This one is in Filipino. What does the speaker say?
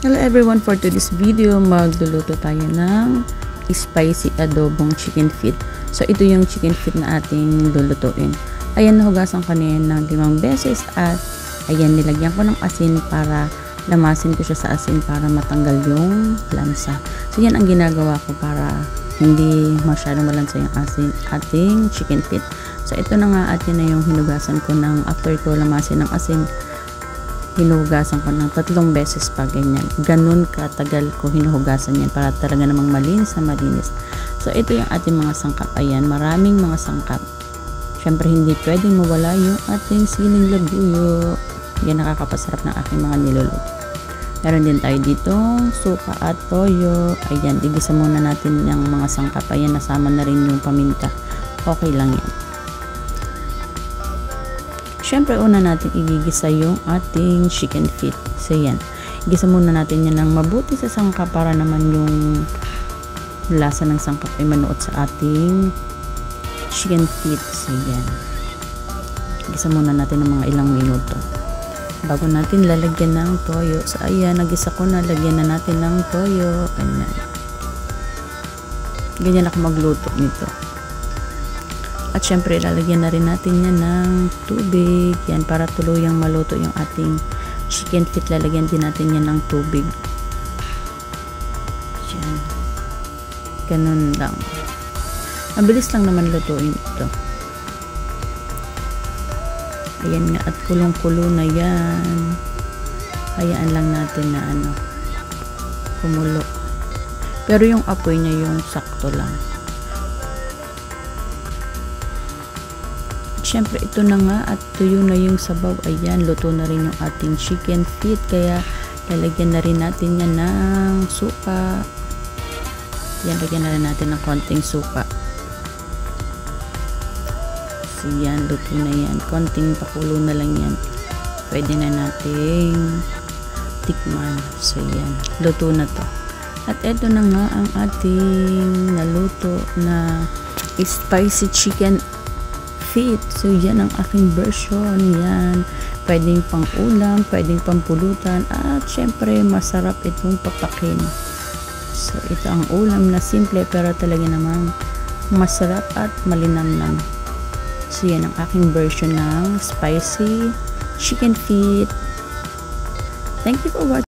Hello everyone, for today's video magluluto tayo ng spicy adobong chicken feet. So ito yung chicken feet na ating lulutuin. Ayan, nahugasan ko na yan ng 5 beses at ayan, nilagyan ko ng asin para lamasin ko siya sa asin para matanggal yung lansa. So yan ang ginagawa ko para hindi masyadong malansa yung asin ating chicken feet. So ito na nga, at yun na yung hinugasan ko ng after ko lamasin ng asin. Hinuhugasan ko ng 3 beses pa, ganyan. Ganun katagal ko hinuhugasan yan para talaga namang malinis na malinis. So ito yung ating mga sangkap. Ayan, maraming mga sangkap. Syempre hindi pwedeng mawala yung ating siling labuyo. Yan, nakakapasarap ng aking mga niluluto. Meron din tayo ditong suka at toyo. Ayan, igisa muna natin yung mga sangkap. Ayan, nasama na rin yung paminta. Okay lang yan. Syempre, una natin igigisa yung ating chicken feet. So, yan. Igisa muna natin yan ng mabuti sa sangkap para naman yung lasa ng sangkap ay manuot sa ating chicken feet. So, yan. Igisa muna natin ng mga ilang minuto. Bago natin lalagyan ng toyo. So, ayan. Nagisa ko na. Lagyan na natin ng toyo. Ayan. Ganyan ako magluto nito. At syempre, lalagyan na rin natin yan ng tubig. Yan, para tuluyang maluto yung ating chicken feet. Lalagyan din natin yan ng tubig. Yan. Ganun lang. Mabilis lang naman lutuin ito. Ayan nga, at kulong-kulo na yan. Hayaan lang natin na kumulo. Pero yung apoy niya yung sakto lang. Syempre, ito na nga at tuyo na yung sabaw. Ayan, luto na rin yung ating chicken feet. Kaya, lalagyan na rin natin yan ng suka. Yan, lagyan na rin natin ng konting suka. So, yan, luto na yan. Konting pakulo na lang yan. Pwede na nating tikman. So, yan, luto na to. At ito na nga ang ating naluto na spicy chicken feet. So, yan ang aking version. Yan. Pwedeng pang ulam, pwedeng pang pulutan, at syempre, masarap itong papakin. So, ito ang ulam na simple pero talaga namang masarap at malinamnam. So, yan ang aking version ng spicy chicken feet. Thank you for watching.